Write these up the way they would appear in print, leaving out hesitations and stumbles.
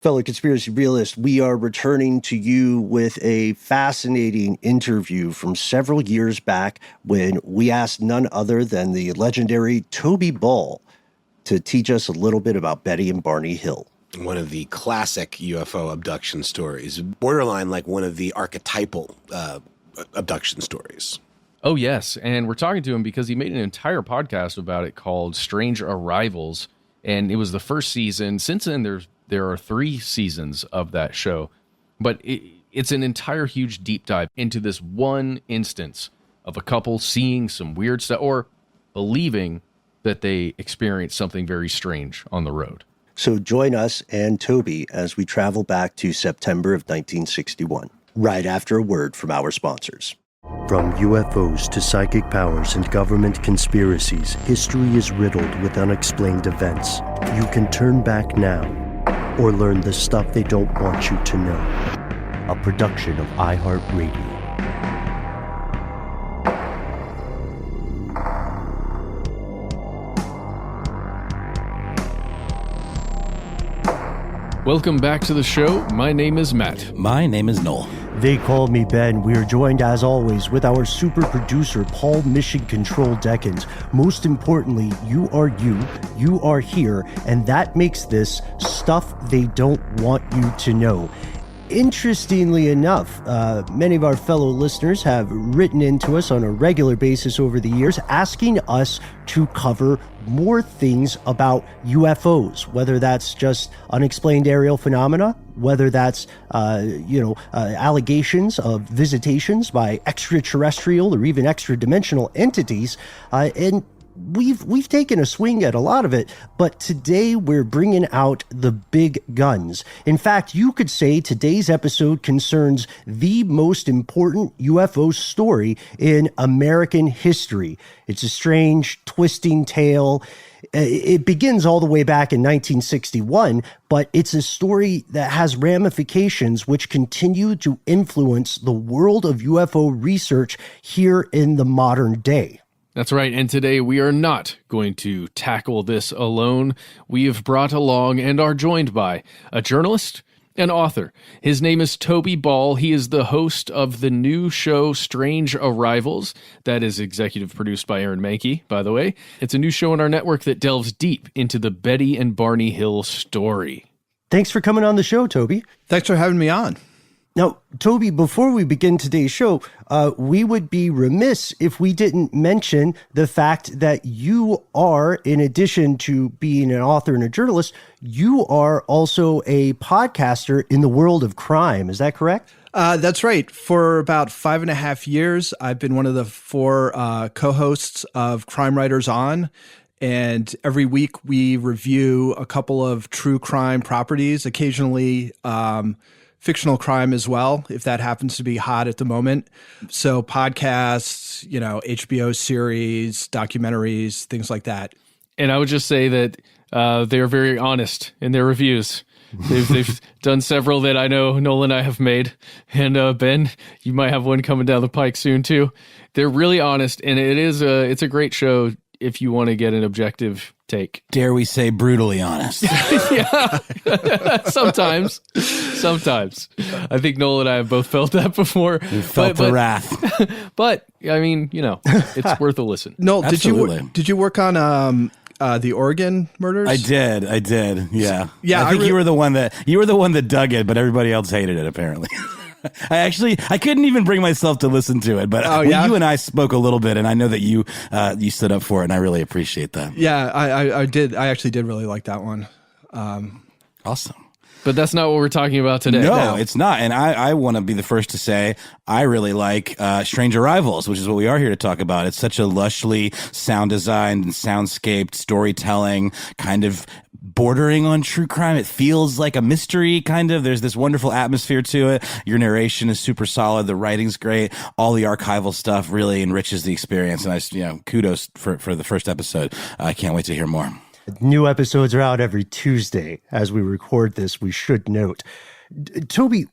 Fellow conspiracy realists, we are returning to you with a fascinating interview from several years back when we asked none other than the legendary Toby Ball to teach us a little bit about Betty and Barney Hill. One of the classic UFO abduction stories, borderline like one of the archetypal abduction stories. Oh, yes. And we're talking to him because he made an entire podcast about it called Strange Arrivals. And it was the first season. Since then, there are 3 seasons of that show. But it's an entire huge deep dive into this one instance of a couple seeing some weird stuff or believing that they experienced something very strange on the road. So join us and Toby as we travel back to September of 1961, right after a word from our sponsors. From UFOs to psychic powers and government conspiracies, history is riddled with unexplained events. You can turn back now or learn the stuff they don't want you to know. A production of iHeartRadio. Welcome back to the show. My name is Matt. My name is Noel. They call me Ben. We are joined, as always, with our super producer, Paul Mission Control Deckens. Most importantly, you are here, and that makes this stuff they don't want you to know. Interestingly enough, many of our fellow listeners have written into us on a regular basis over the years, asking us to cover more things about UFOs, whether that's just unexplained aerial phenomena, whether that's, allegations of visitations by extraterrestrial or even extra-dimensional entities, and we've taken a swing at a lot of it, but today we're bringing out the big guns. In fact, you could say today's episode concerns the most important UFO story in American history. It's a strange, twisting tale. It begins all the way back in 1961, but it's a story that has ramifications which continue to influence the world of UFO research here in the modern day. That's right, and today we are not going to tackle this alone. We have brought along and are joined by a journalist and author. His name is Toby Ball. He is the host of the new show Strange Arrivals. That is executive produced by Aaron Mahnke, by the way. It's a new show on our network that delves deep into the Betty and Barney Hill story. Thanks for coming on the show, Toby. Thanks for having me on. Now, Toby, before we begin today's show, we would be remiss if we didn't mention the fact that you are, in addition to being an author and a journalist, you are also a podcaster in the world of crime. Is that correct? That's right. For about 5.5 years, I've been one of the 4 co-hosts of Crime Writers On. And every week we review a couple of true crime properties, occasionally fictional crime as well, if that happens to be hot at the moment. So podcasts, HBO series, documentaries, things like that. And I would just say that they're very honest in their reviews. They've done several that I know Noel and I have made. And Ben, you might have one coming down the pike soon too. They're really honest, and it's a great show if you want to get an objective take. Dare we say brutally honest? Yeah, sometimes. I think Noel and I have both felt that before. We felt the wrath. But, I mean, it's worth a listen. Noel, did you work on the Oregon murders? I did. Yeah. Yeah. I think you were the one that dug it, but everybody else hated it, apparently. I couldn't even bring myself to listen to it, but you and I spoke a little bit, and I know that you stood up for it, and I really appreciate that. Yeah, I did. I actually did really like that one. Awesome. But that's not what we're talking about today. No, it's not. And I want to be the first to say I really like Strange Arrivals, which is what we are here to talk about. It's such a lushly sound designed and soundscaped storytelling, kind of bordering on true crime. It feels like a mystery, kind of. There's this wonderful atmosphere to it. Your narration is super solid. The writing's great. All the archival stuff really enriches the experience. And kudos for the first episode. I can't wait to hear more. New episodes are out every Tuesday. As we record this, we should note. Toby,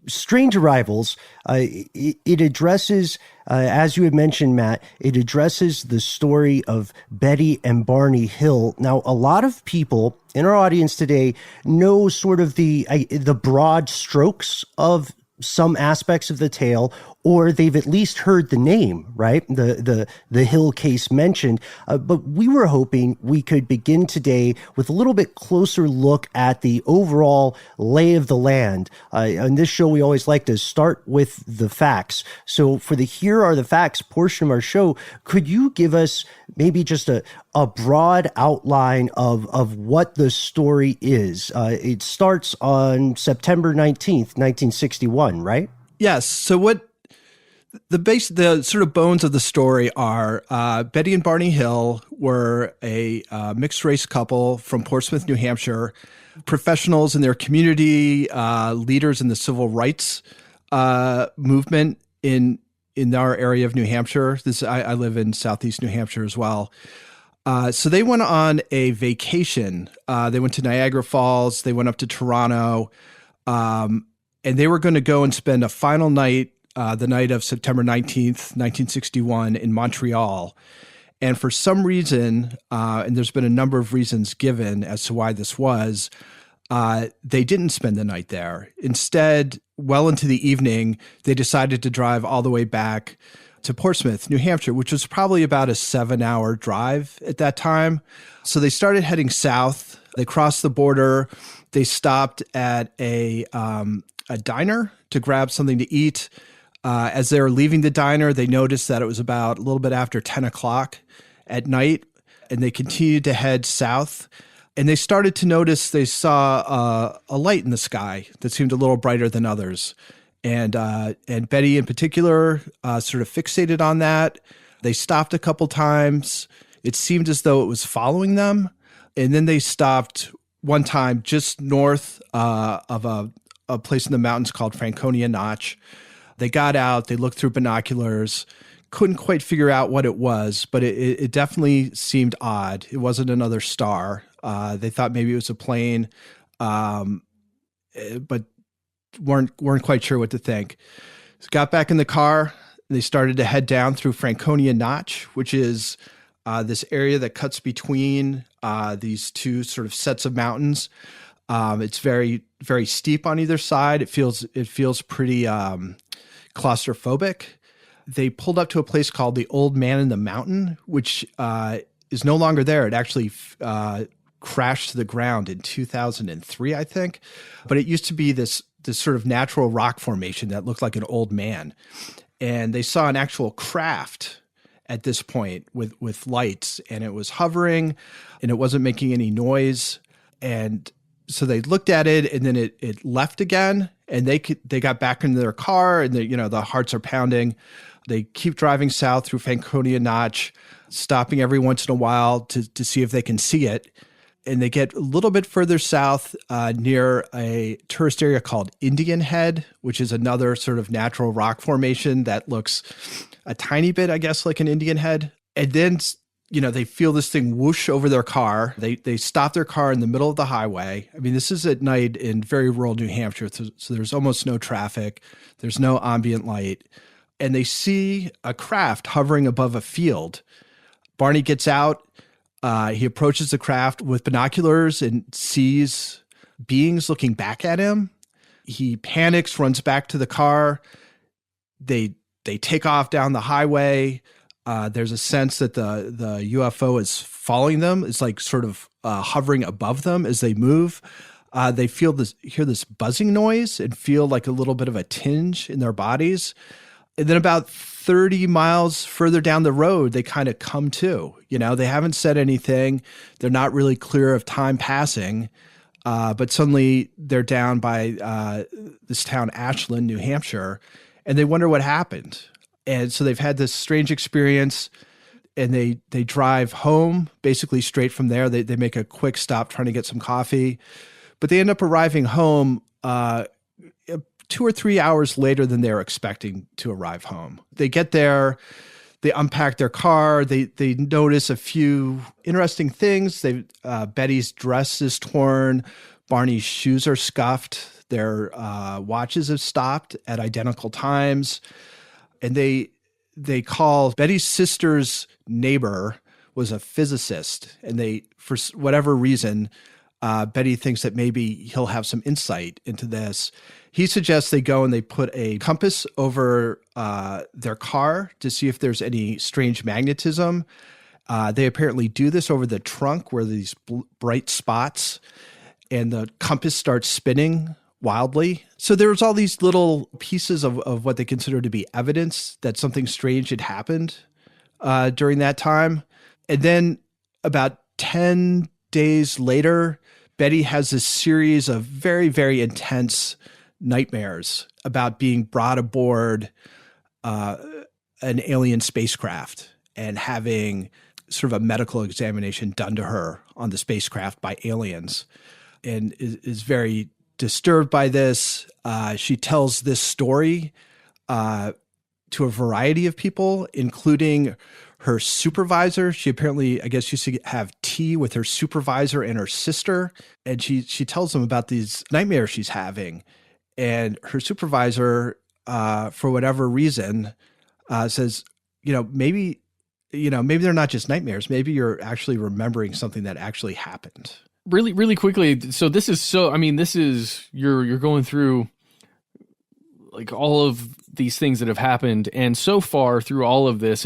Strange Arrivals, it addresses, as you had mentioned, Matt, it addresses the story of Betty and Barney Hill. Now, a lot of people in our audience today know sort of the broad strokes of some aspects of the tale, or they've at least heard the name, right? The Hill case mentioned. But we were hoping we could begin today with a little bit closer look at the overall lay of the land. On this show, we always like to start with the facts. So for the Here Are the Facts portion of our show, could you give us maybe just a broad outline of what the story is? It starts on September 19th, 1961, right? Yes. So what the sort of bones of the story are, Betty and Barney Hill were a mixed race couple from Portsmouth, New Hampshire, professionals in their community, leaders in the civil rights movement in our area of New Hampshire. I live in Southeast New Hampshire as well. So they went on a vacation. They went to Niagara Falls. They went up to Toronto, and they were going to go and spend a final night, the night of September 19th, 1961 in Montreal. And for some reason, and there's been a number of reasons given as to why this was, they didn't spend the night there. Instead, well into the evening, they decided to drive all the way back to Portsmouth, New Hampshire, which was probably about a 7-hour drive at that time. So they started heading south. They crossed the border. They stopped at a diner to grab something to eat. As they were leaving the diner, they noticed that it was about a little bit after 10 o'clock at night, and they continued to head south. And they started to notice they saw a light in the sky that seemed a little brighter than others. And Betty in particular sort of fixated on that. They stopped a couple times. It seemed as though it was following them. And then they stopped one time just north of a place in the mountains called Franconia Notch. They got out, they looked through binoculars, couldn't quite figure out what it was, but it definitely seemed odd. It wasn't another star. They thought maybe it was a plane, but weren't quite sure what to think. So got back in the car. They started to head down through Franconia Notch, which is this area that cuts between these two sort of sets of mountains. It's very, very steep on either side. It feels pretty claustrophobic. They pulled up to a place called the Old Man in the Mountain, which is no longer there. It actually crashed to the ground in 2003, I think. But it used to be this sort of natural rock formation that looked like an old man. And they saw an actual craft at this point with lights, and it was hovering, and it wasn't making any noise. And so they looked at it, and then it left again, and they got back into their car, and the hearts are pounding. They keep driving south through Franconia Notch, stopping every once in a while to see if they can see it. And they get a little bit further south near a tourist area called Indian Head, which is another sort of natural rock formation that looks a tiny bit, I guess, like an Indian Head. And then, they feel this thing whoosh over their car. They stop their car in the middle of the highway. I mean, this is at night in very rural New Hampshire, so there's almost no traffic. There's no ambient light. And they see a craft hovering above a field. Barney gets out. He approaches the craft with binoculars and sees beings looking back at him. He panics, runs back to the car. They take off down the highway. There's a sense that the UFO is following them. It's like sort of hovering above them as they move. They hear this buzzing noise and feel like a little bit of a tinge in their bodies. And then about 30 miles further down the road, they kind of come to. They haven't said anything. They're not really clear of time passing. But suddenly they're down by this town, Ashland, New Hampshire, and they wonder what happened. And so they've had this strange experience, and they drive home basically straight from there. They make a quick stop trying to get some coffee, but they end up arriving home 2 or 3 hours later than they're expecting to arrive home. They get there, they unpack their car, they notice a few interesting things. Betty's dress is torn, Barney's shoes are scuffed. Their watches have stopped at identical times. And they call Betty's sister's neighbor was a physicist. And they, for whatever reason, Betty thinks that maybe he'll have some insight into this. He suggests they go and they put a compass over their car to see if there's any strange magnetism. They apparently do this over the trunk where these bright spots, and the compass starts spinning wildly. So there's all these little pieces of what they consider to be evidence that something strange had happened during that time. And then about 10 days later, Betty has this series of very, very intense nightmares about being brought aboard an alien spacecraft and having sort of a medical examination done to her on the spacecraft by aliens, and is very disturbed by this. She tells this story to a variety of people, including her supervisor. She apparently, I guess, used to have tea with her supervisor and her sister. And she tells them about these nightmares she's having. And her supervisor, for whatever reason, says, maybe they're not just nightmares. Maybe you're actually remembering something that actually happened. Really, really quickly. So this is, you're going through like all of these things that have happened. And so far through all of this,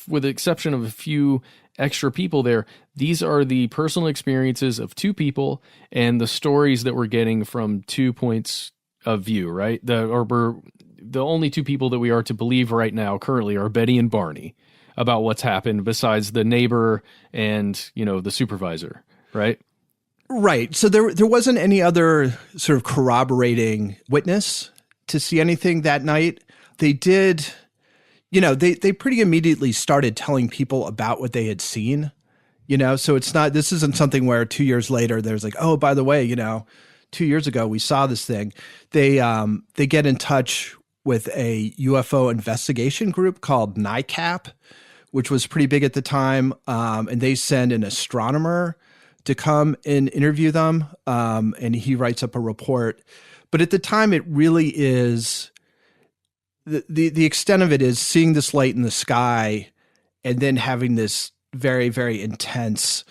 with the exception of a few extra people there, these are the personal experiences of two people and the stories that we're getting from 2 points of view, right? The only two people that we are to believe right now currently are Betty and Barney about what's happened, besides the neighbor and, the supervisor, right? Right. So there wasn't any other sort of corroborating witness to see anything that night. They did, they pretty immediately started telling people about what they had seen, so this isn't something where 2 years later there's like, oh, by the way, 2 years ago we saw this thing. They get in touch with a UFO investigation group called NICAP, which was pretty big at the time. And they send an astronomer to come and interview them. And he writes up a report. But at the time, it really is the extent of it is seeing this light in the sky and then having this very, very intense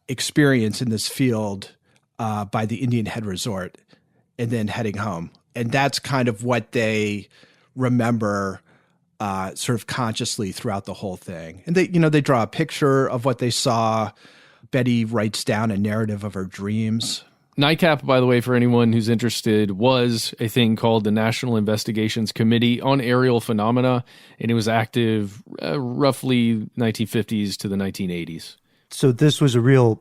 experience in this field by the Indian Head Resort and then heading home. And that's kind of what they remember sort of consciously throughout the whole thing. And they draw a picture of what they saw. Betty writes down a narrative of her dreams. NICAP, by the way, for anyone who's interested, was a thing called the National Investigations Committee on Aerial Phenomena, and it was active roughly 1950s to the 1980s. So this was a real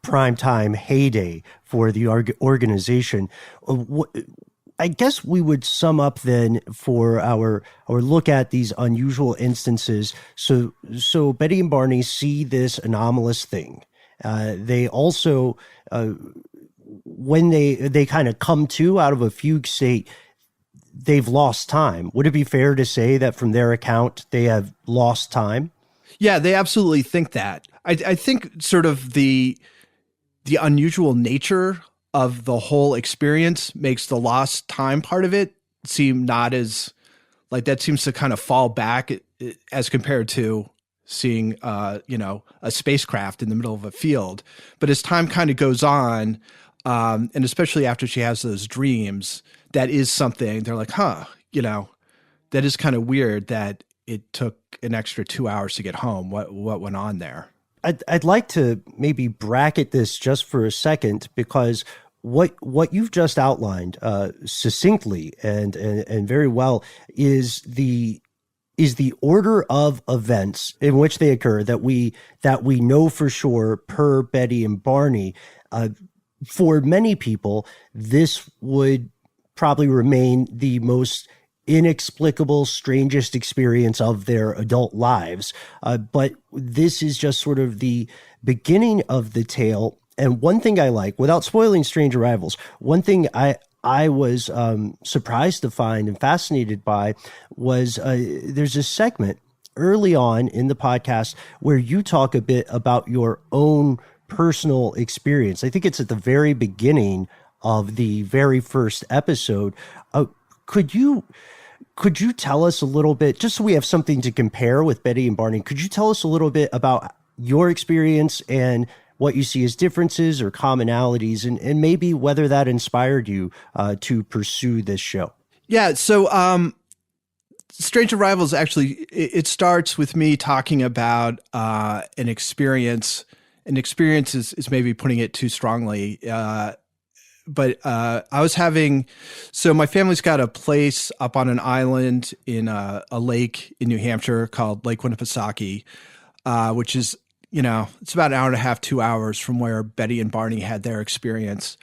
primetime heyday for the organization. I guess we would sum up then for our look at these unusual instances. So Betty and Barney see this anomalous thing. They also, when they kind of come to out of a fugue state, they've lost time. Would it be fair to say that from their account, they have lost time? Yeah, they absolutely think that. I think sort of the unusual nature of the whole experience makes the lost time part of it seem not as, like, that seems to kind of fall back as compared to seeing, a spacecraft in the middle of a field. But as time kind of goes on, and especially after she has those dreams, that is something they're like, that is kind of weird that it took an extra 2 hours to get home. What went on there? I'd like to maybe bracket this just for a second, because what you've just outlined succinctly and very well is the order of events in which they occur that we know for sure per Betty and Barney. For many people, this would probably remain the most inexplicable, strangest experience of their adult lives. But this is just sort of the beginning of the tale. And one thing I like, without spoiling Strange Arrivals, one thing I was surprised to find and fascinated by was there's a segment early on in the podcast where you talk a bit about your own personal experience. I think it's at the very beginning of the very first episode. Could you tell us a little bit, just so we have something to compare with Betty and Barney, could you tell us a little bit about your experience and what you see as differences or commonalities, and maybe whether that inspired you to pursue this show? Yeah, so Strange Arrivals, actually, it starts with me talking about an experience. An experience is maybe putting it too strongly. But I was so my family's got a place up on an island in a lake in New Hampshire called Lake Winnipesaukee, which is, it's about an hour and a half, 2 hours from where Betty and Barney had their experience.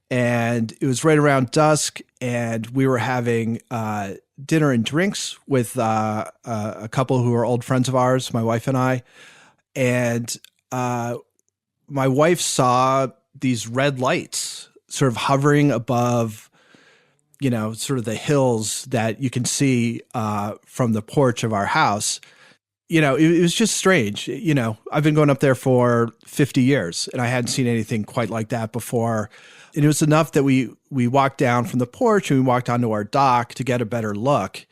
And it was right around dusk, and we were having dinner and drinks with a couple who are old friends of ours, my wife and I. And my wife saw these red lights sort of hovering above, sort of the hills that you can see from the porch of our house. It was just strange. I've been going up there for 50 years, and I hadn't seen anything quite like that before. And it was enough that we walked down from the porch and we walked onto our dock to get a better look.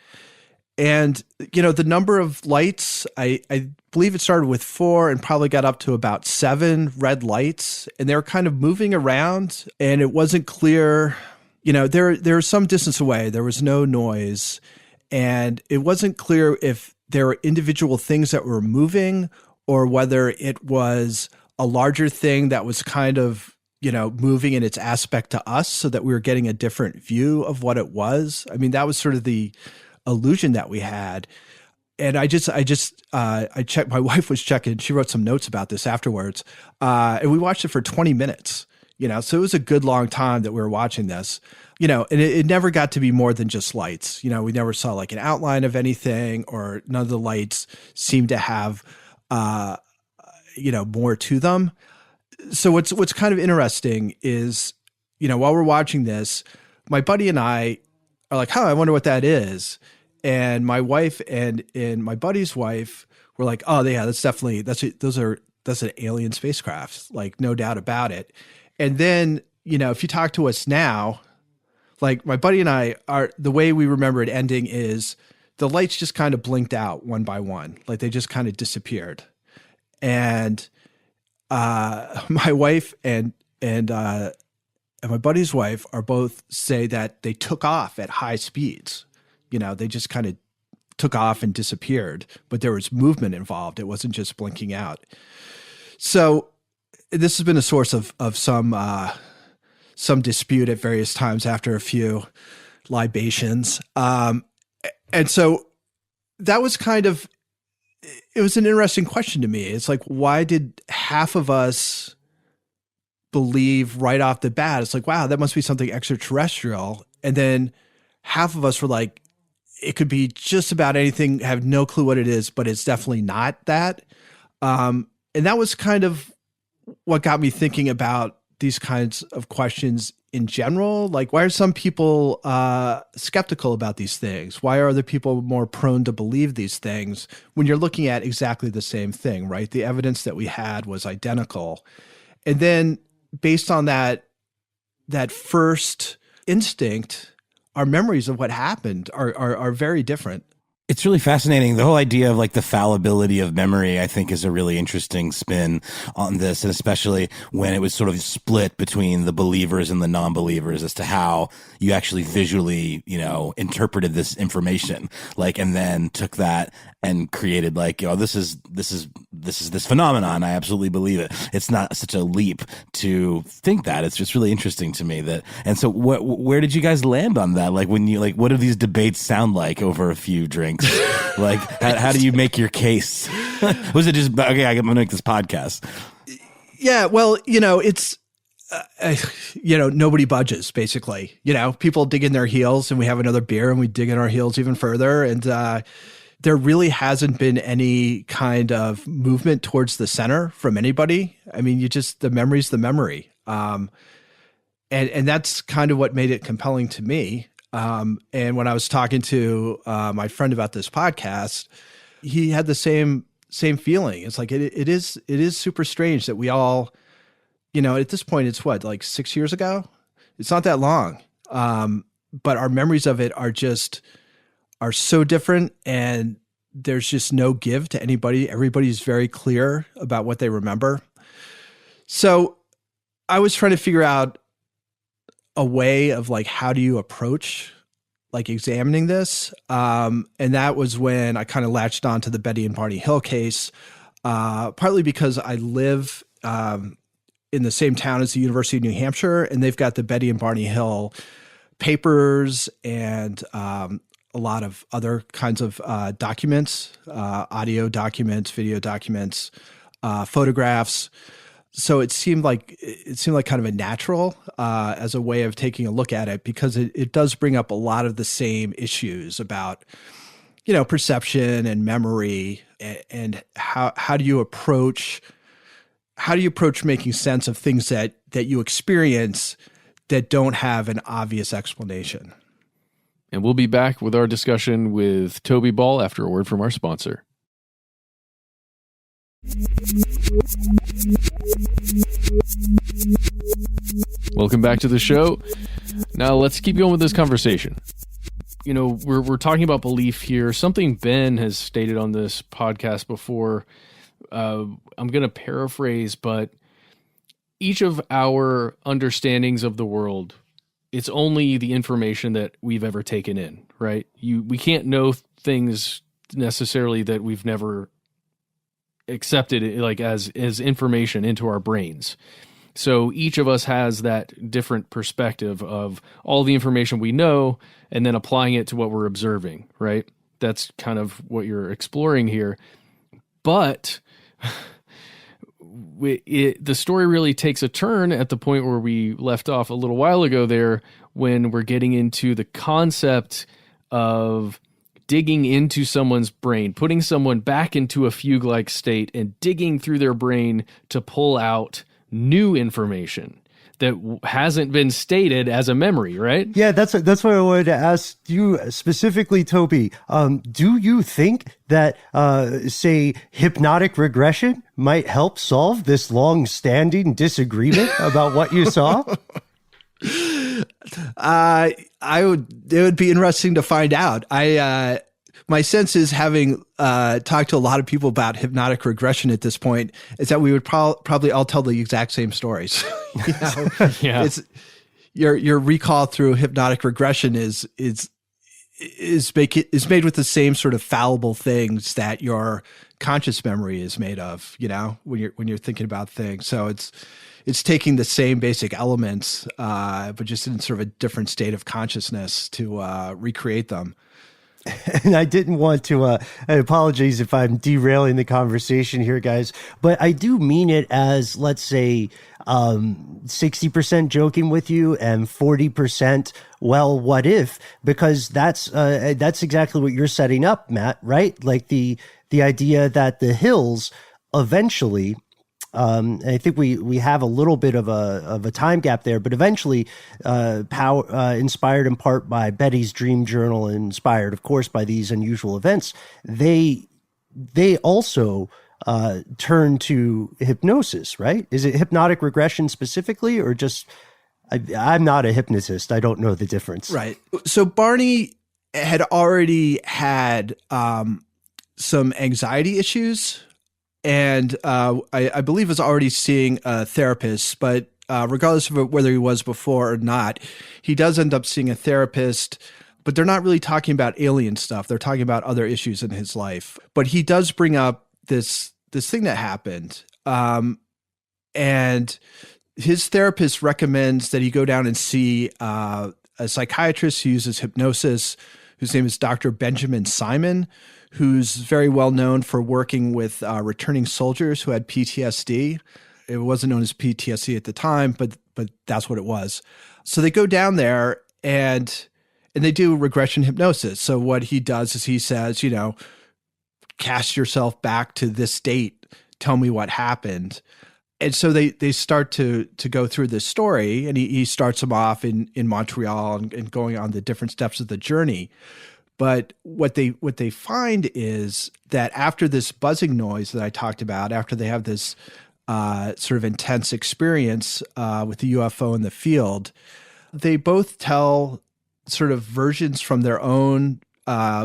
And, the number of lights, I believe it started with 4 and probably got up to about 7 red lights. And they were kind of moving around, and it wasn't clear. They were some distance away. There was no noise. And it wasn't clear if there were individual things that were moving or whether it was a larger thing that was kind of, moving in its aspect to us so that we were getting a different view of what it was. I mean, that was sort of the illusion that we had. And I checked, my wife was checking, she wrote some notes about this afterwards. And we watched it for 20 minutes, so it was a good long time that we were watching this, and it never got to be more than just lights. We never saw like an outline of anything, or none of the lights seemed to have, more to them. So what's kind of interesting is, while we're watching this, my buddy and I are like, I wonder what that is. And my wife and my buddy's wife were like, oh yeah, that's an alien spacecraft, like no doubt about it. And then, if you talk to us now, like my buddy and I the way we remember it ending is the lights just kind of blinked out one by one. Like they just kind of disappeared. And my wife and my buddy's wife are both say that they took off at high speeds. They just kind of took off and disappeared, but there was movement involved. It wasn't just blinking out. So this has been a source of some dispute at various times after a few libations. And so that was it was an interesting question to me. It's like, why did half of us believe right off the bat, it's like, wow, that must be something extraterrestrial. And then half of us were like, it could be just about anything, have no clue what it is, but it's definitely not that. And that was kind of what got me thinking about these kinds of questions in general. Like, why are some people skeptical about these things? Why are other people more prone to believe these things when you're looking at exactly the same thing, right? The evidence that we had was identical. And then based on that first instinct, our memories of what happened are very different. It's really fascinating. The whole idea of like the fallibility of memory, I think, is a really interesting spin on this, and especially when it was sort of split between the believers and the non-believers as to how you actually visually, interpreted this information, like, and then took that and created like, this is this phenomenon. I absolutely believe it. It's not such a leap to think that. It's just really interesting to me that. And so, where did you guys land on that? Like, when you what do these debates sound like over a few drinks? Like, how do you make your case? Was it just, okay, I'm gonna make this podcast? Yeah, well, it's nobody budges, basically. People dig in their heels, and we have another beer and we dig in our heels even further, and there really hasn't been any kind of movement towards the center from anybody. I mean, the memory's the memory. And that's kind of what made it compelling to me. And when I was talking to my friend about this podcast, he had the same feeling. It's like, it is super strange that we all, at this point, it's what, like 6 years ago? It's not that long. But our memories of it are so different, and there's just no give to anybody. Everybody's very clear about what they remember. So I was trying to figure out a way of like, how do you approach like examining this? And that was when I kind of latched on to the Betty and Barney Hill case, partly because I live in the same town as the University of New Hampshire, and they've got the Betty and Barney Hill papers and a lot of other kinds of documents, audio documents, video documents, photographs. So it seemed like kind of a natural as a way of taking a look at it, because it does bring up a lot of the same issues about, perception and memory, and how do you approach making sense of things that you experience that don't have an obvious explanation. And we'll be back with our discussion with Toby Ball after a word from our sponsor. Welcome back to the show. Now let's keep going with this conversation. We're talking about belief here. Something Ben has stated on this podcast before. I'm going to paraphrase, but each of our understandings of the world, it's only the information that we've ever taken in, right? We can't know things necessarily that we've never accepted like as information into our brains. So each of us has that different perspective of all the information we know and then applying it to what we're observing, right? That's kind of what you're exploring here. But the story really takes a turn at the point where we left off a little while ago there, when we're getting into the concept of digging into someone's brain, putting someone back into a fugue-like state and digging through their brain to pull out new information that hasn't been stated as a memory, right? Yeah, that's what I wanted to ask you specifically, Toby. Do you think that, say, hypnotic regression might help solve this long-standing disagreement about what you saw? It would be interesting to find out. My sense is, having talked to a lot of people about hypnotic regression at this point, is that we would probably all tell the exact same stories. Yeah. It's your recall through hypnotic regression is made with the same sort of fallible things that your conscious memory is made of. When you're thinking about things, so it's taking the same basic elements, but just in sort of a different state of consciousness to recreate them. And I didn't want to, I apologize if I'm derailing the conversation here, guys, but I do mean it as, let's say, 60% joking with you and 40%, well, what if? Because that's exactly what you're setting up, Matt, right? Like the idea that the Hills eventually, I think we have a little bit of a time gap there, but eventually, inspired in part by Betty's dream journal, and inspired, of course, by these unusual events, they also turn to hypnosis, right? Is it hypnotic regression specifically, or just? I'm not a hypnotist. I don't know the difference. Right. So Barney had already had some anxiety issues. And I believe was already seeing a therapist, but regardless of whether he was before or not, he does end up seeing a therapist, but they're not really talking about alien stuff. They're talking about other issues in his life. But he does bring up this thing that happened. And his therapist recommends that he go down and see a psychiatrist who uses hypnosis, whose name is Dr. Benjamin Simon, who's very well known for working with returning soldiers who had PTSD. It wasn't known as PTSD at the time, but that's what it was. So they go down there and they do regression hypnosis. So what he does is he says, cast yourself back to this state. Tell me what happened. And so they start to go through this story, and he starts them off in Montreal and going on the different steps of the journey. But what they find is that after this buzzing noise that I talked about, after they have this sort of intense experience with the UFO in the field, They both tell sort of versions from their own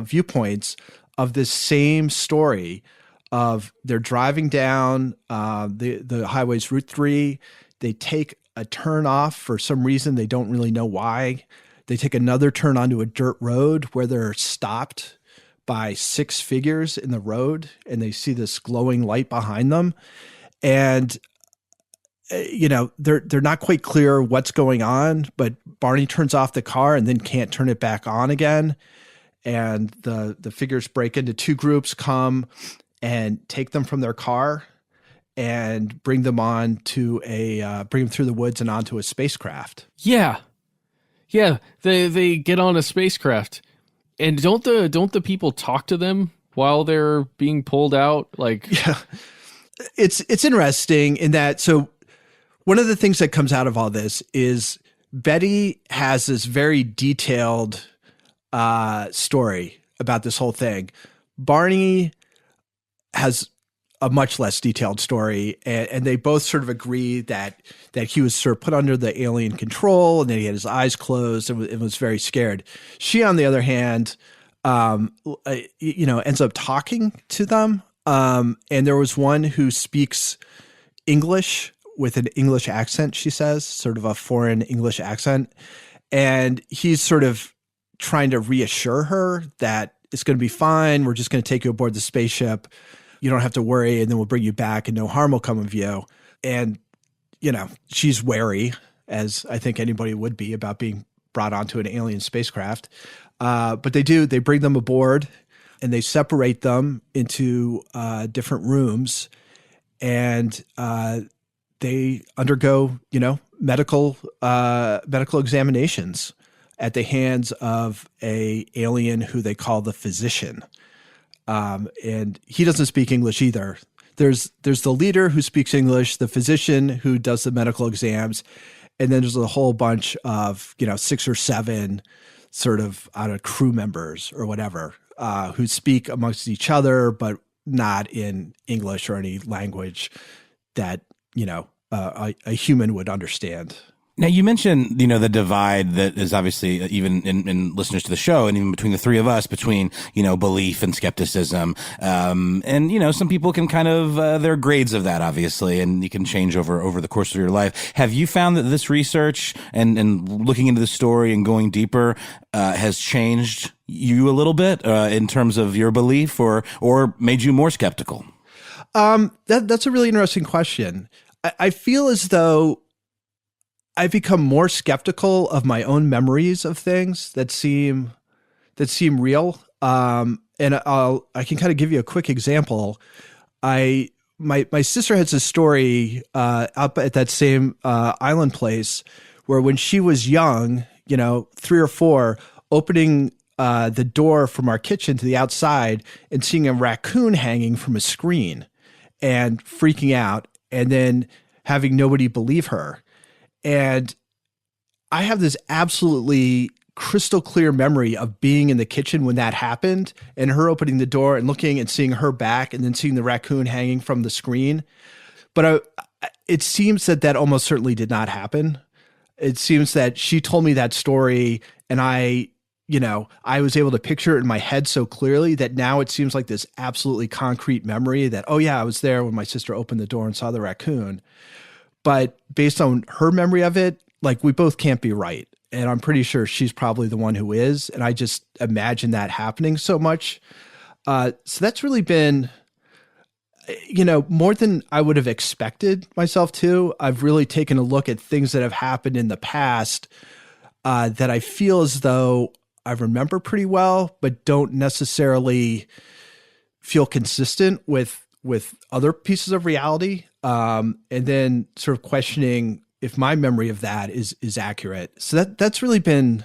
viewpoints of this same story of they're driving down the highway's Route 3. They take a turn off for some reason. They don't really know why. They take another turn onto a dirt road where they're stopped by 6 figures in the road, and they see this glowing light behind them. And, they're not quite clear what's going on, but Barney turns off the car and then can't turn it back on again. And the figures break into 2 groups, come and take them from their car and bring them on to bring them through the woods and onto a spacecraft. Yeah. They get on a spacecraft, and don't the people talk to them while they're being pulled out? Yeah, it's interesting in that. So one of the things that comes out of all this is Betty has this very detailed story about this whole thing. Barney has a much less detailed story, and they both sort of agree that he was sort of put under the alien control, and that he had his eyes closed and was very scared. She, on the other hand, ends up talking to them, and there was one who speaks English with an English accent, she says, sort of a foreign English accent, and he's sort of trying to reassure her that it's going to be fine. We're just going to take you aboard the spaceship. You don't have to worry, and then we'll bring you back, and no harm will come of you. And, she's wary, as I think anybody would be, about being brought onto an alien spacecraft. But they bring them aboard, and they separate them into different rooms, and they undergo, medical examinations at the hands of a alien who they call the physician. And he doesn't speak English either. There's the leader who speaks English, the physician who does the medical exams, and then there's a whole bunch of 6 or 7 sort of crew members or whatever who speak amongst each other, but not in English or any language that a human would understand. Now, you mentioned, the divide that is obviously even in listeners to the show, and even between the three of us, between, belief and skepticism. And, some people can kind of, there are grades of that, obviously, and you can change over the course of your life. Have you found that this research and looking into the story and going deeper has changed you a little bit in terms of your belief or made you more skeptical? That's a really interesting question. I feel as though I've become more skeptical of my own memories of things that seem real. And I can kind of give you a quick example. My sister has a story up at that same island place where when she was young, 3 or 4, opening the door from our kitchen to the outside and seeing a raccoon hanging from a screen and freaking out, and then having nobody believe her. And I have this absolutely crystal clear memory of being in the kitchen when that happened, and her opening the door and looking and seeing her back, and then seeing the raccoon hanging from the screen. But it seems that almost certainly did not happen. It seems that she told me that story, and I was able to picture it in my head so clearly that now it seems like this absolutely concrete memory that, oh yeah, I was there when my sister opened the door and saw the raccoon. But based on her memory of it, we both can't be right. And I'm pretty sure she's probably the one who is. And I just imagine that happening so much. So that's really been, more than I would have expected myself to. I've really taken a look at things that have happened in the past that I feel as though I remember pretty well, but don't necessarily feel consistent with other pieces of reality. And then sort of questioning if my memory of that is accurate. So that's really been,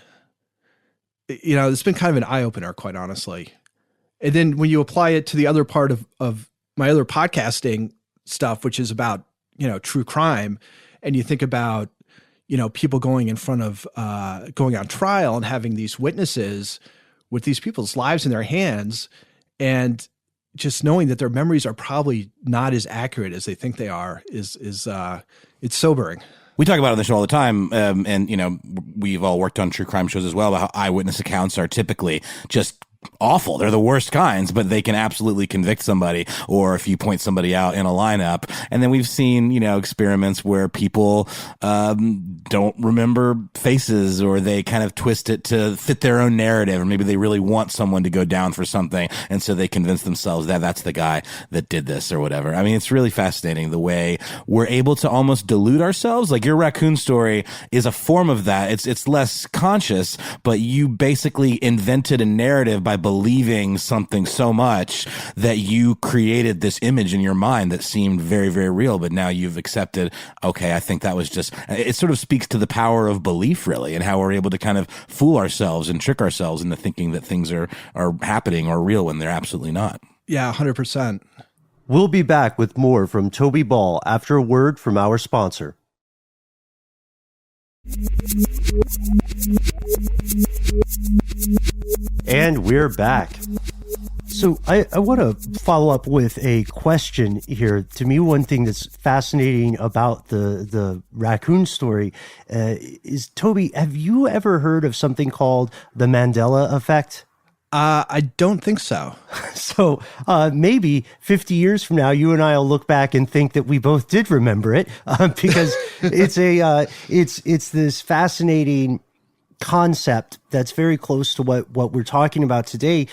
it's been kind of an eye opener, quite honestly. And then when you apply it to the other part of my other podcasting stuff, which is about, true crime, and you think about, people going in front of, going on trial and having these witnesses with these people's lives in their hands, and just knowing that their memories are probably not as accurate as they think they are is it's sobering. We talk about it on the show all the time, and we've all worked on true crime shows as well, about how eyewitness accounts are typically just awful. They're the worst kinds, but they can absolutely convict somebody, or if you point somebody out in a lineup. And then we've seen, experiments where people don't remember faces, or they kind of twist it to fit their own narrative, or maybe they really want someone to go down for something, and so they convince themselves that that's the guy that did this or whatever. I mean, it's really fascinating the way we're able to almost delude ourselves. Like your raccoon story is a form of that. It's less conscious, but you basically invented a narrative by believing something so much that you created this image in your mind that seemed very, very real. But now you've accepted, okay, I think that was just, it sort of speaks to the power of belief, really, and how we're able to kind of fool ourselves and trick ourselves into thinking that things are happening or real when they're absolutely not. Yeah, 100%. We'll be back with more from Toby Ball after a word from our sponsor. And we're back. So I want to follow up with a question here. To me, one thing that's fascinating about the raccoon story is, Toby, have you ever heard of something called the Mandela effect? I don't think so. So maybe 50 years from now, you and I will look back and think that we both did remember it, because it's this fascinating concept that's very close to what we're talking about today,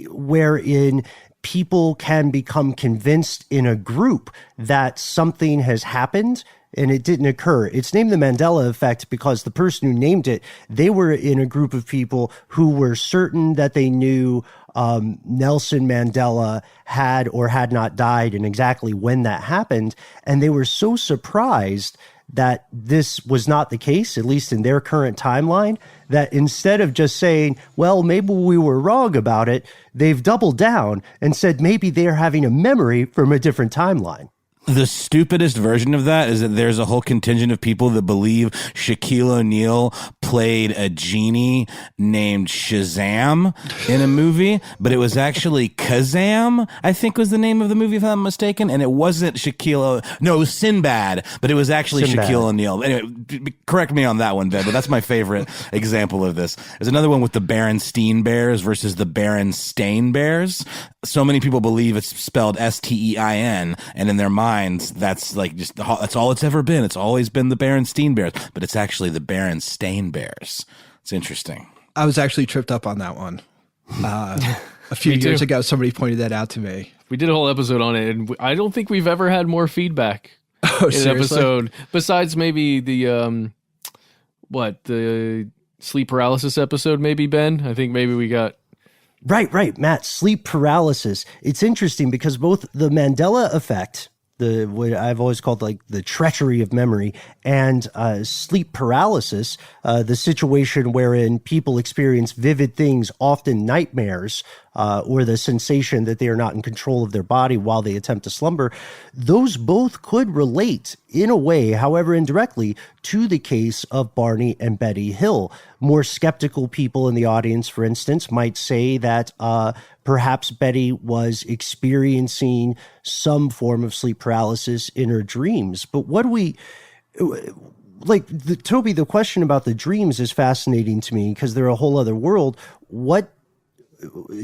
wherein people can become convinced in a group that something has happened and it didn't occur. It's named the Mandela effect because the person who named it, they were in a group of people who were certain that they knew Nelson Mandela had or had not died and exactly when that happened. And they were so surprised that this was not the case, at least in their current timeline, that instead of just saying, well, maybe we were wrong about it, they've doubled down and said maybe they're having a memory from a different timeline. The stupidest version of that is that there's a whole contingent of people that believe Shaquille O'Neal played a genie named Shazam in a movie, but it was actually Kazam, I think was the name of the movie, if I'm not mistaken. And it wasn't no, it was Sinbad, but it was actually Sinbad. Shaquille O'Neal. Anyway, correct me on that one, Ben, but that's my favorite example of this. There's another one with the Berenstein Bears versus the Berenstain Bears. So many people believe it's spelled Stein, and in their minds, that's like that's all it's ever been. It's always been the Berenstein Bears, but it's actually the Berenstain Bears. It's interesting. I was actually tripped up on that one. A few years ago, somebody pointed that out to me. We did a whole episode on it, and I don't think we've ever had more feedback in an episode, besides maybe the sleep paralysis episode, maybe, Ben. I think maybe we got... Right, Matt, sleep paralysis. It's interesting because both the Mandela effect, what I've always called like the treachery of memory, and sleep paralysis, the situation wherein people experience vivid things, often nightmares, or the sensation that they are not in control of their body while they attempt to slumber, those both could relate in a way, however indirectly, to the case of Barney and Betty Hill. More skeptical people in the audience, for instance, might say that perhaps Betty was experiencing some form of sleep paralysis in her dreams. But what do we... Toby, the question about the dreams is fascinating to me because they're a whole other world. What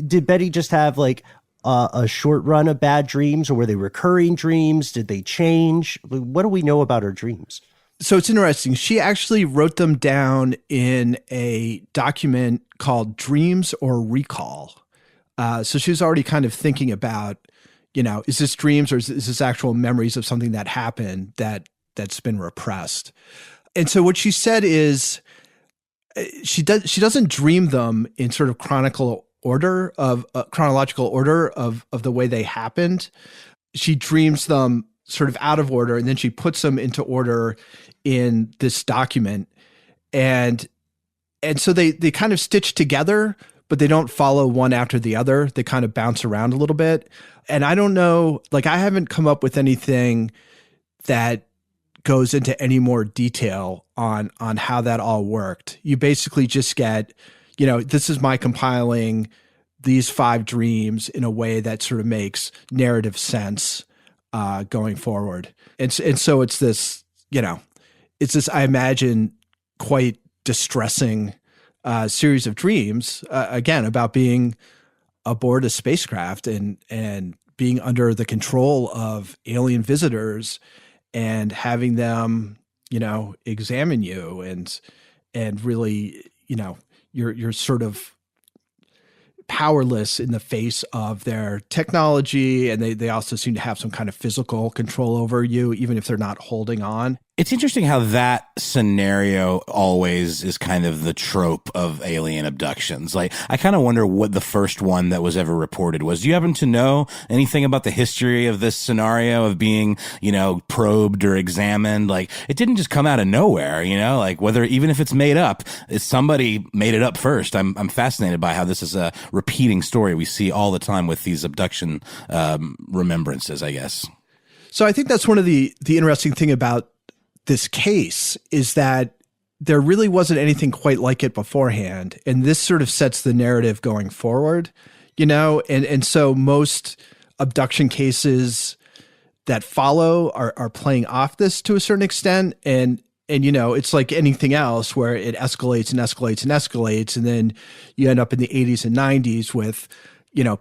did Betty just have, like a short run of bad dreams, or were they recurring dreams? Did they change? What do we know about her dreams? So it's interesting. She actually wrote them down in a document called Dreams or Recall. So she was already kind of thinking about, is this dreams or is this actual memories of something that happened that's been repressed? And so what she said is she doesn't dream them in sort of chronological order of the way they happened. She dreams them sort of out of order, and then she puts them into order in this document. And so they kind of stitch together, but they don't follow one after the other. They kind of bounce around a little bit. And I don't know, I haven't come up with anything that goes into any more detail on how that all worked. You basically just get, this is my compiling these 5 dreams in a way that sort of makes narrative sense going forward. And so it's this, it's this, I imagine, quite distressing series of dreams, again, about being aboard a spacecraft and being under the control of alien visitors and having them, examine you and really, you're sort of powerless in the face of their technology. And they also seem to have some kind of physical control over you, even if they're not holding on. It's interesting how that scenario always is kind of the trope of alien abductions. Like, I kind of wonder what the first one that was ever reported was. Do you happen to know anything about the history of this scenario of being, probed or examined? Like, it didn't just come out of nowhere, like whether, even if it's made up, somebody made it up first. I'm fascinated by how this is a repeating story we see all the time with these abduction remembrances, I guess. So I think that's one of the interesting thing about this case is that there really wasn't anything quite like it beforehand. And this sort of sets the narrative going forward, and so most abduction cases that follow are playing off this to a certain extent. And it's like anything else where it escalates and escalates and escalates. And then you end up in the 80s and 90s with,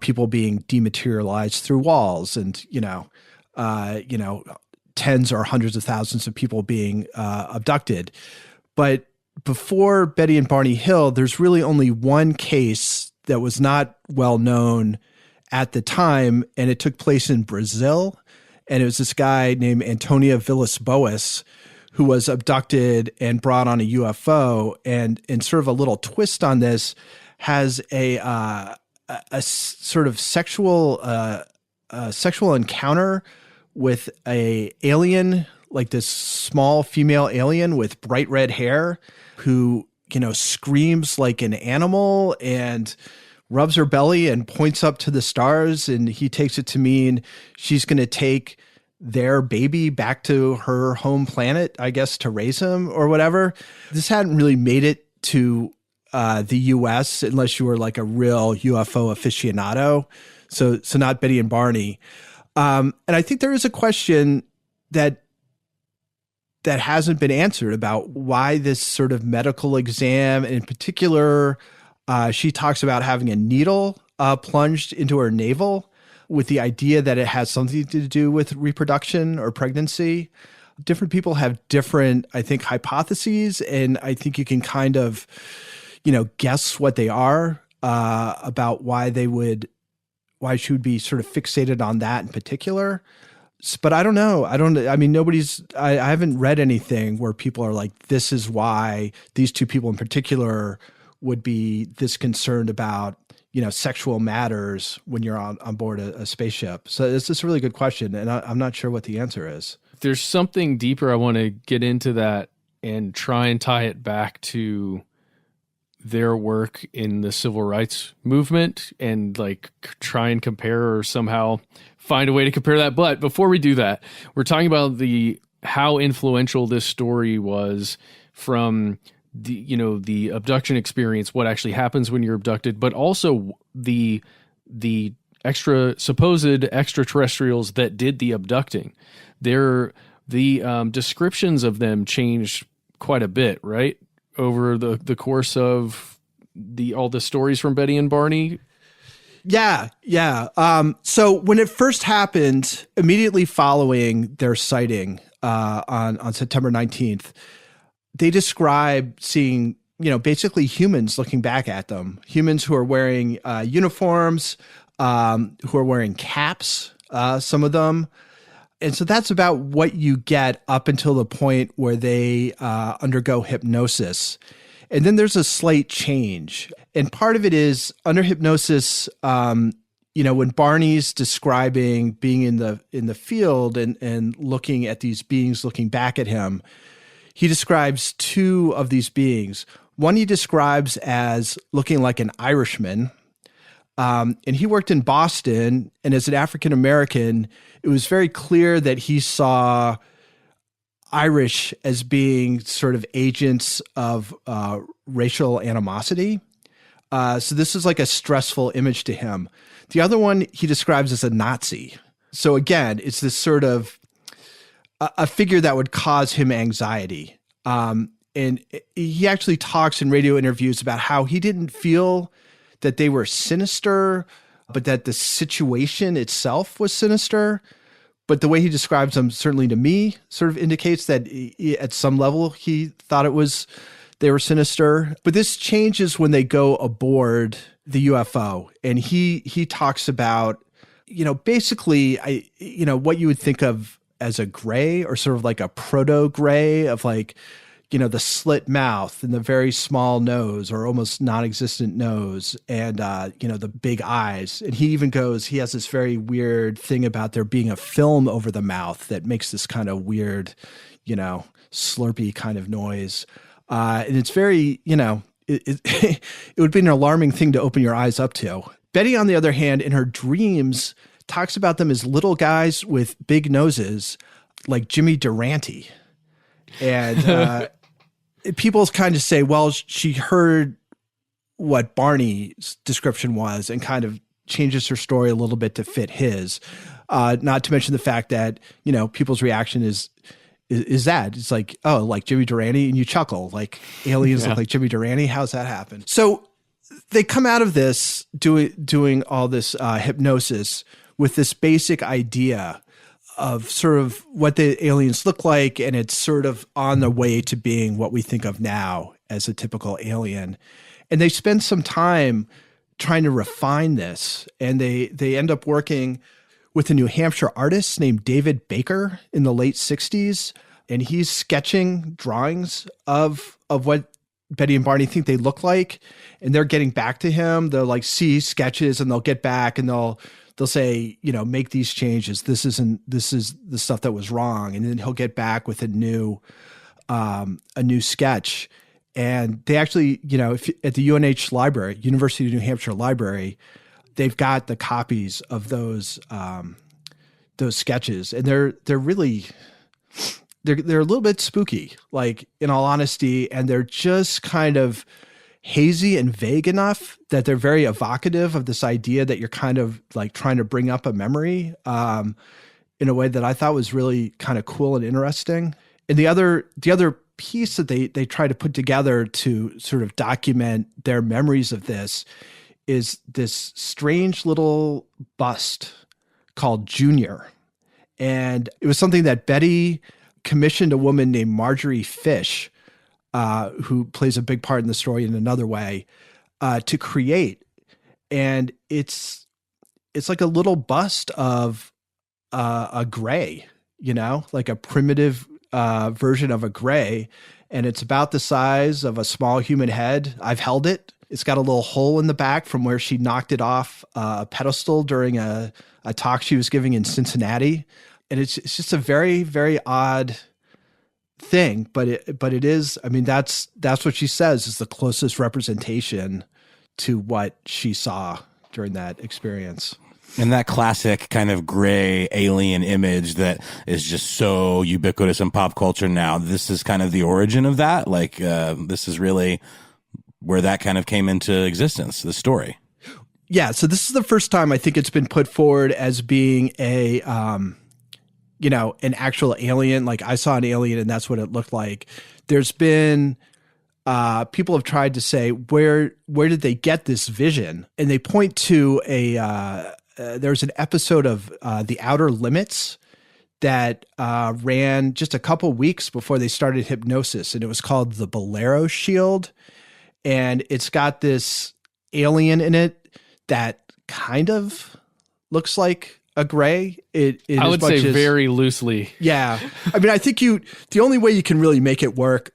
people being dematerialized through walls and, tens or hundreds of thousands of people being abducted. But before Betty and Barney Hill, there's really only one case that was not well known at the time, and it took place in Brazil. And it was this guy named Antonio Villas-Boas who was abducted and brought on a UFO. And sort of a little twist on this, has a sort of sexual encounter with a alien, like this small female alien with bright red hair who, screams like an animal and rubs her belly and points up to the stars. And he takes it to mean she's going to take their baby back to her home planet, I guess, to raise him or whatever. This hadn't really made it to the US unless you were like a real UFO aficionado. So not Betty and Barney. And I think there is a question that hasn't been answered about why this sort of medical exam, and in particular, she talks about having a needle plunged into her navel with the idea that it has something to do with reproduction or pregnancy. Different people have different, I think, hypotheses, and I think you can kind of, guess what they are about why she would be sort of fixated on that in particular. But I don't know. I haven't read anything where people are like, this is why these two people in particular would be this concerned about, sexual matters when you're on board a spaceship. So it's just a really good question. And I'm not sure what the answer is. There's something deeper. I want to get into that and try and tie it back to their work in the civil rights movement and like try and compare or somehow find a way to compare that. But before we do that, we're talking about how influential this story was from the abduction experience, what actually happens when you're abducted, but also the supposed extraterrestrials that did the abducting. The descriptions of them changed quite a bit, right? Over the course of all the stories from Betty and Barney. Yeah. So when it first happened, immediately following their sighting on September 19th, they describe seeing, basically humans looking back at them, humans who are wearing uniforms, who are wearing caps, some of them. And so that's about what you get up until the point where they undergo hypnosis. And then there's a slight change. And part of it is under hypnosis, when Barney's describing being in the field and looking at these beings looking back at him, he describes two of these beings. One he describes as looking like an Irishman. And he worked in Boston, and as an African-American, it was very clear that he saw Irish as being sort of agents of racial animosity. So this is like a stressful image to him. The other one he describes as a Nazi. So again, it's this sort of a figure that would cause him anxiety. And he actually talks in radio interviews about how he didn't feel that they were sinister, but that the situation itself was sinister. But the way he describes them, certainly to me, sort of indicates that at some level he thought they were sinister. But this changes when they go aboard the UFO. And he talks about, basically, what you would think of as a gray, or sort of like a proto-gray of like, the slit mouth and the very small nose, or almost non-existent nose, and, the big eyes. And he even he has this very weird thing about there being a film over the mouth that makes this kind of weird, slurpy kind of noise. And it's very, it would be an alarming thing to open your eyes up to. Betty, on the other hand, in her dreams, talks about them as little guys with big noses, like Jimmy Durante. And people kind of say, well, she heard what Barney's description was and kind of changes her story a little bit to fit his. Not to mention the fact that, people's reaction is that it's like, oh, like Jimmy Durante, and you chuckle, like aliens look like Jimmy Durante. How's that happen? So they come out of this doing all this hypnosis with this basic idea of sort of what the aliens look like, and it's sort of on the way to being what we think of now as a typical alien. And they spend some time trying to refine this, and they end up working with a New Hampshire artist named David Baker in the late 60s, and he's sketching drawings of what Betty and Barney think they look like, and they're getting back to him. They'll like see sketches, and they'll get back, and they'll say, make these changes. This is the stuff that was wrong. And then he'll get back with a new sketch. And they actually, at the UNH library, University of New Hampshire library, they've got the copies of those sketches, and they're really, they're a little bit spooky, like, in all honesty. And they're just kind of hazy and vague enough that they're very evocative of this idea that you're kind of like trying to bring up a memory in a way that I thought was really kind of cool and interesting. And the other piece that they try to put together to sort of document their memories of this is this strange little bust called Junior. And it was something that Betty commissioned a woman named Marjorie Fish, who plays a big part in the story in another way, to create. And it's like a little bust of a gray, like a primitive version of a gray. And it's about the size of a small human head. I've held it. It's got a little hole in the back from where she knocked it off a pedestal during a talk she was giving in Cincinnati. And it's just a very, very odd thing, but it is, I mean, that's what she says is the closest representation to what she saw during that experience. And that classic kind of gray alien image that is just so ubiquitous in pop culture now, this is kind of the origin of that. Like, this is really where that kind of came into existence, the story. Yeah. So this is the first time I think it's been put forward as being an actual alien. Like, I saw an alien and that's what it looked like. There's been, people have tried to say, where did they get this vision? And they point to there's an episode of The Outer Limits that ran just a couple weeks before they started Hypnosis, and it was called The Bolero Shield. And it's got this alien in it that kind of looks like a gray. I would say very loosely. Yeah. I mean, I think the only way you can really make it work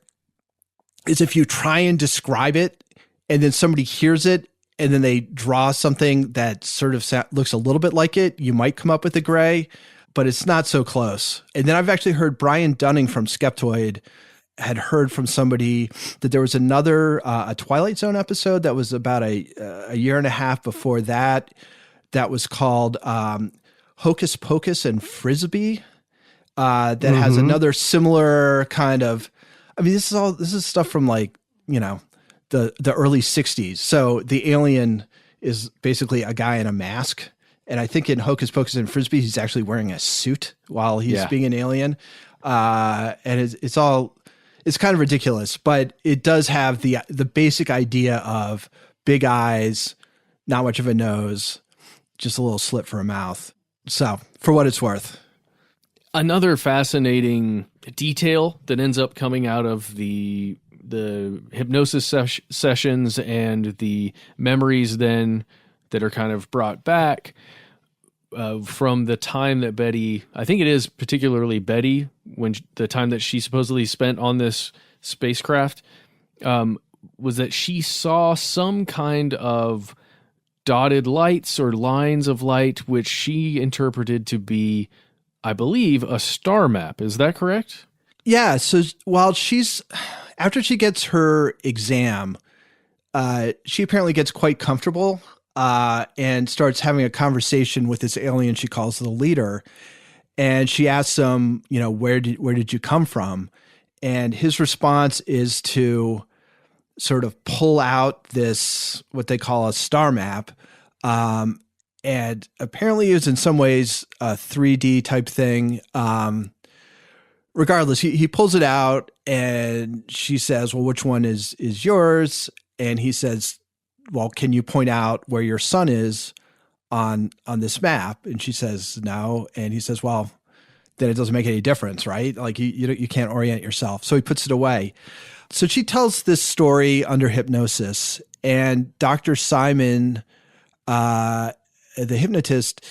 is if you try and describe it and then somebody hears it and then they draw something that sort of looks a little bit like it. You might come up with a gray, but it's not so close. And then I've actually heard Brian Dunning from Skeptoid had heard from somebody that there was another, a Twilight Zone episode that was about a year and a half before that was called Hocus Pocus and Frisbee, that has another similar kind of, I mean, this is stuff from like, the early 60s. So the alien is basically a guy in a mask. And I think in Hocus Pocus and Frisbee, he's actually wearing a suit while he's being an alien. And It's kind of ridiculous, but it does have the basic idea of big eyes, not much of a nose, just a little slit for a mouth. So, for what it's worth. Another fascinating detail that ends up coming out of the hypnosis sessions and the memories then that are kind of brought back from the time that Betty, I think it is particularly Betty, when the time that she supposedly spent on this spacecraft, was that she saw some kind of dotted lights or lines of light, which she interpreted to be, I believe, a star map. Is that correct? Yeah. So while after she gets her exam, she apparently gets quite comfortable and starts having a conversation with this alien she calls the leader. And she asks him, where did you come from? And his response is to sort of pull out this, what they call a star map. And apparently it was in some ways a 3D type thing. Regardless, he pulls it out and she says, well, which one is yours? And he says, well, can you point out where your son is on this map? And she says, no. And he says, well, then it doesn't make any difference, right? Like you can't orient yourself. So he puts it away. So she tells this story under hypnosis, and Dr. Simon, the hypnotist,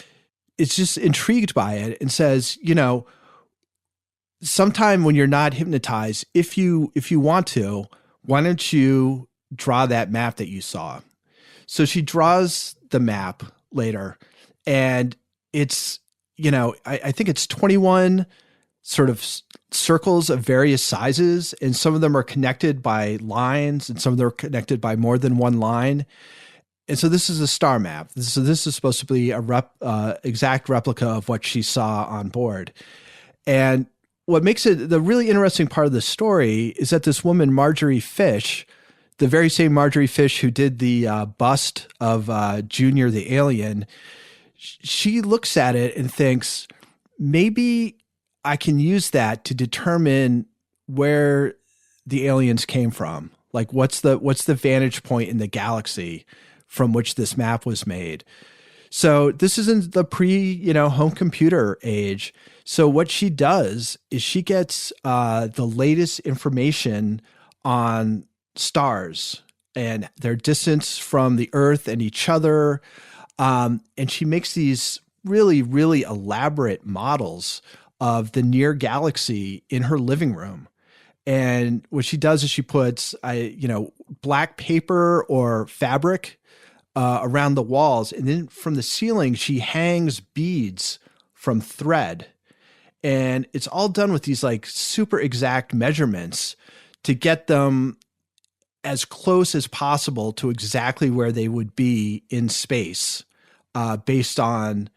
is just intrigued by it and says, sometime when you're not hypnotized, if you want to, why don't you draw that map that you saw? So she draws the map later, and it's, I think it's 21 sort of circles of various sizes, and some of them are connected by lines, and some of them are connected by more than one line. And so this is a star map. So this is supposed to be a exact replica of what she saw on board. And what makes it the really interesting part of the story is that this woman, Marjorie Fish, the very same Marjorie Fish who did the bust of Junior the alien, she looks at it and thinks, maybe I can use that to determine where the aliens came from. Like what's the vantage point in the galaxy from which this map was made. So this is in the home computer age. So what she does is she gets the latest information on stars and their distance from the Earth and each other. And she makes these really, really elaborate models of the near galaxy in her living room. And what she does is she puts, black paper or fabric around the walls. And then from the ceiling, she hangs beads from thread. And it's all done with these like super exact measurements to get them as close as possible to exactly where they would be in space, based on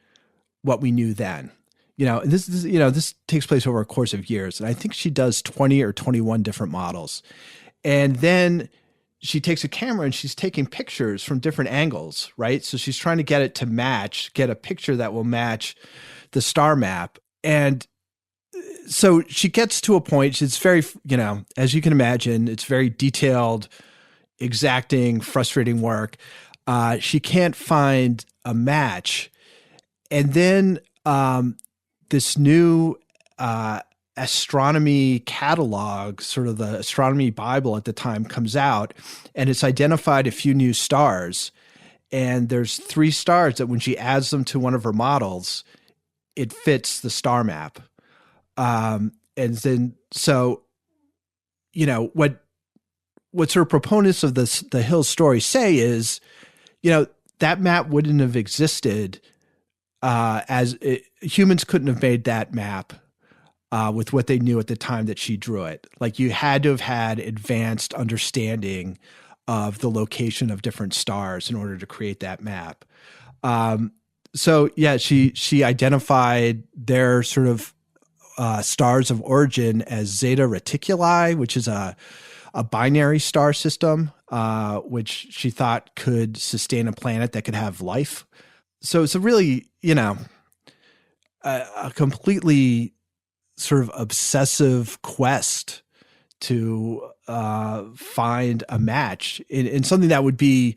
what we knew then. And this takes place over a course of years. And I think she does 20 or 21 different models. And then she takes a camera and she's taking pictures from different angles, right? So she's trying to get it to get a picture that will match the star map. And so she gets to a point, it's very, as you can imagine, it's very detailed, exacting, frustrating work. She can't find a match. And then this new astronomy catalog, sort of the astronomy Bible at the time, comes out, and it's identified a few new stars. And there's 3 stars that when she adds them to one of her models, it fits the star map. And then, so, what sort of proponents of the Hill story say is, that map wouldn't have existed humans couldn't have made that map with what they knew at the time that she drew it. Like you had to have had advanced understanding of the location of different stars in order to create that map. So yeah, she identified their sort of stars of origin as Zeta Reticuli, which is a binary star system, which she thought could sustain a planet that could have life. So it's a really, a completely sort of obsessive quest to find a match in something that would be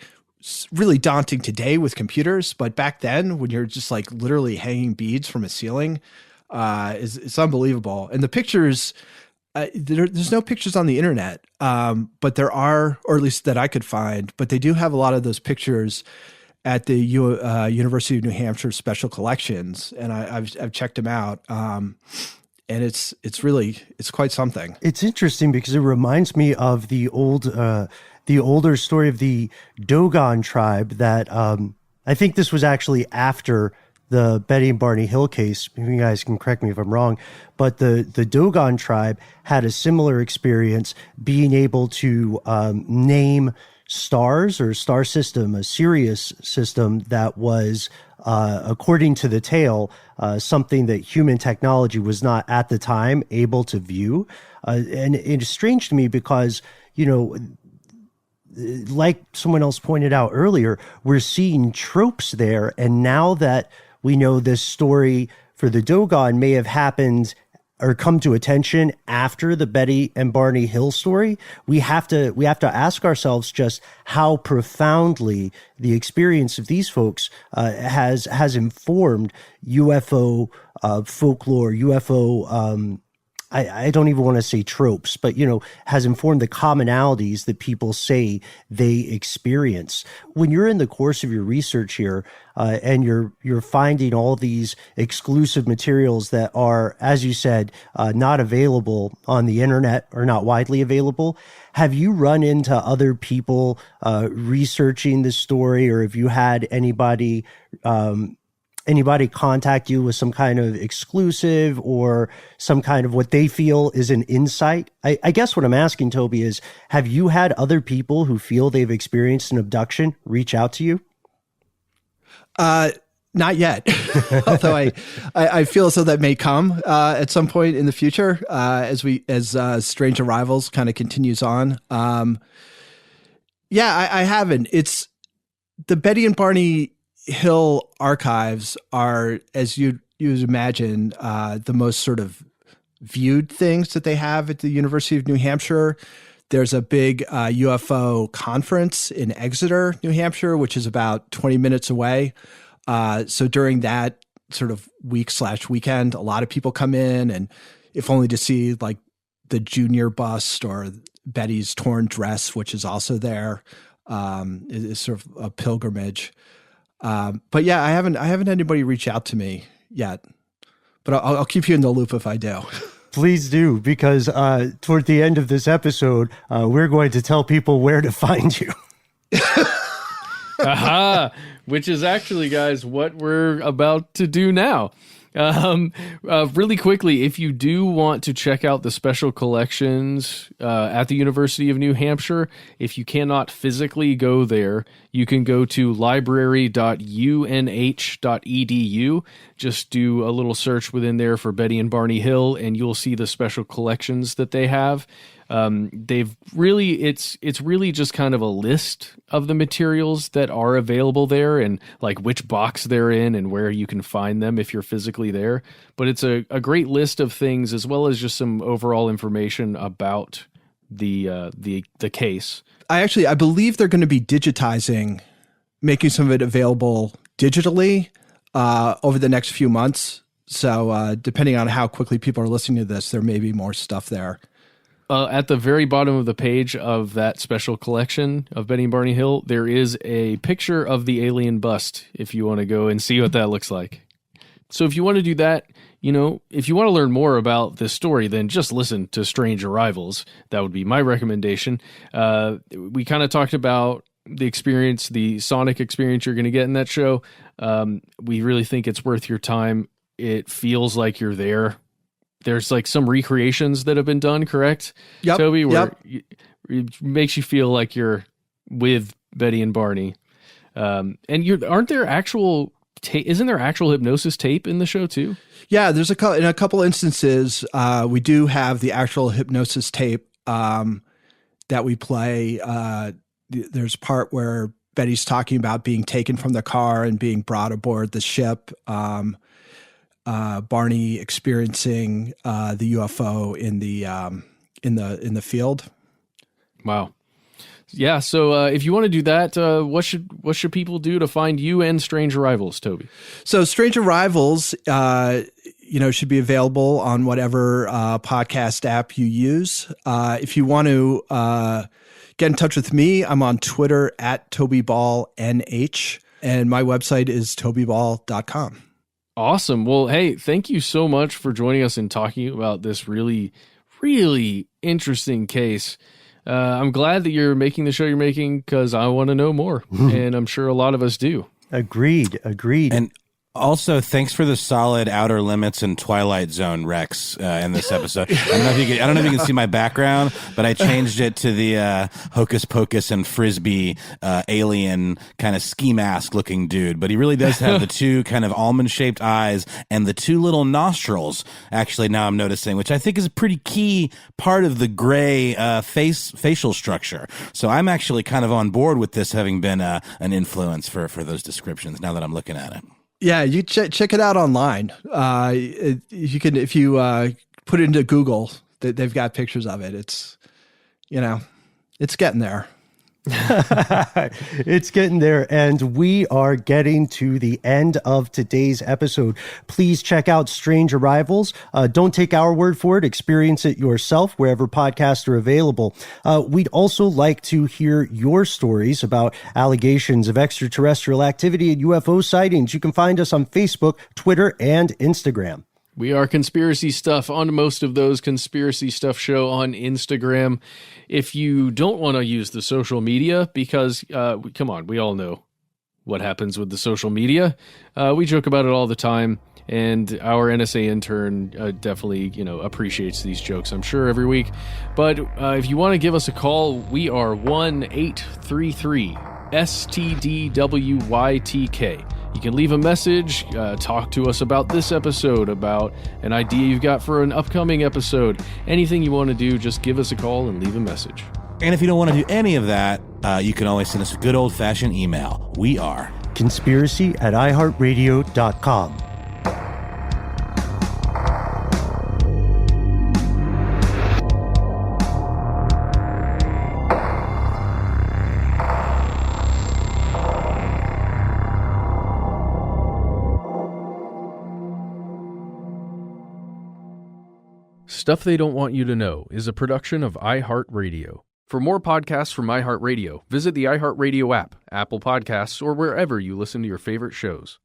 really daunting today with computers. But back then, when you're just like literally hanging beads from a ceiling, it's unbelievable. And the pictures, there's no pictures on the internet, but there are, or at least that I could find, but they do have a lot of those pictures at the University of New Hampshire Special Collections. And I've checked them out. And it's quite something. It's interesting because it reminds me of the older story of the Dogon tribe that, I think this was actually after the Betty and Barney Hill case. Maybe you guys can correct me if I'm wrong, but the Dogon tribe had a similar experience being able to name stars or star system, a Sirius system that was, according to the tale, something that human technology was not at the time able to view. And it's strange to me because, like someone else pointed out earlier, we're seeing tropes there. And now that we know this story for the Dogon may have happened or come to attention after the Betty and Barney Hill story, we have to ask ourselves just how profoundly the experience of these folks has informed UFO folklore, UFO. I don't even want to say tropes, but, has informed the commonalities that people say they experience. When you're in the course of your research here, and you're finding all these exclusive materials that are, as you said, not available on the internet or not widely available, have you run into other people researching the story, or have you had anybody contact you with some kind of exclusive or some kind of what they feel is an insight? I guess what I'm asking, Toby, is have you had other people who feel they've experienced an abduction reach out to you? Not yet, although I feel as though that may come at some point in the future as Strange Arrivals kind of continues on. Yeah, I haven't. It's the Betty and Barney Hill archives are, as you imagine, the most sort of viewed things that they have at the University of New Hampshire. There's a big UFO conference in Exeter, New Hampshire, which is about 20 minutes away. So during that sort of week/weekend, a lot of people come in, and if only to see like the junior bust or Betty's torn dress, which is also there, is sort of a pilgrimage. But yeah, I haven't had anybody reach out to me yet, but I'll keep you in the loop if I do. Please do, because toward the end of this episode, we're going to tell people where to find you. Aha! Which is actually, guys, what we're about to do now. Really quickly, if you do want to check out the special collections at the University of New Hampshire, if you cannot physically go there, you can go to library.unh.edu. Just do a little search within there for Betty and Barney Hill, and you'll see the special collections that they have. They've really, it's really just kind of a list of the materials that are available there and like which box they're in and where you can find them if you're physically there. But it's a great list of things, as well as just some overall information about the case. I believe they're going to be digitizing, making some of it available digitally over the next few months. So depending on how quickly people are listening to this, there may be more stuff there. At the very bottom of the page of that special collection of Betty and Barney Hill, there is a picture of the alien bust if you want to go and see what that looks like. So if you want to do that, if you want to learn more about this story, then just listen to Strange Arrivals. That would be my recommendation. We kind of talked about the experience, the sonic experience you're going to get in that show. We really think it's worth your time. It feels like you're there. There's like some recreations that have been done, correct? Yep. Toby, where it makes you feel like you're with Betty and Barney. And isn't there actual hypnosis tape in the show too? Yeah, there's in a couple instances, we do have the actual hypnosis tape that we play. There's a part where Betty's talking about being taken from the car and being brought aboard the ship. Barney experiencing the UFO in the in the field. Wow. Yeah. So if you want to do that, what should people do to find you and Strange Arrivals, Toby? So Strange Arrivals, should be available on whatever podcast app you use. If you want to get in touch with me, I'm on Twitter at Toby Ball NH, and my website is tobyball.com. Awesome. Well, hey, thank you so much for joining us and talking about this really, really interesting case. I'm glad that you're making the show you're making because I want to know more, and I'm sure a lot of us do. Agreed. And also, thanks for the solid Outer Limits and Twilight Zone Rex in this episode. I don't know if you can see my background, but I changed it to the Hocus Pocus and Frisbee alien kind of ski mask looking dude. But he really does have the two kind of almond shaped eyes and the two little nostrils. Actually, now I'm noticing, which I think is a pretty key part of the gray facial structure. So I'm actually kind of on board with this having been an influence for those descriptions. Now that I'm looking at it. Yeah, you check it out online. You can, if you put it into Google, they've got pictures of it. It's getting there. It's getting there, and we are getting to the end of today's episode. Please check out Strange Arrivals. Don't take our word for it. Experience it yourself wherever podcasts are available. We'd also like to hear your stories about allegations of extraterrestrial activity and UFO sightings. You can find us on Facebook, Twitter, and Instagram. We are Conspiracy Stuff on most of those. Conspiracy Stuff Show on Instagram. If you don't want to use the social media, because, come on, we all know what happens with the social media. We joke about it all the time, and our NSA intern definitely, appreciates these jokes, I'm sure, every week. But if you want to give us a call, we are 1-833-STDWYTK. You can leave a message, talk to us about this episode, about an idea you've got for an upcoming episode. Anything you want to do, just give us a call and leave a message. And if you don't want to do any of that, you can always send us a good old-fashioned email. We are conspiracy@iHeartRadio.com. Stuff They Don't Want You to Know is a production of iHeartRadio. For more podcasts from iHeartRadio, visit the iHeartRadio app, Apple Podcasts, or wherever you listen to your favorite shows.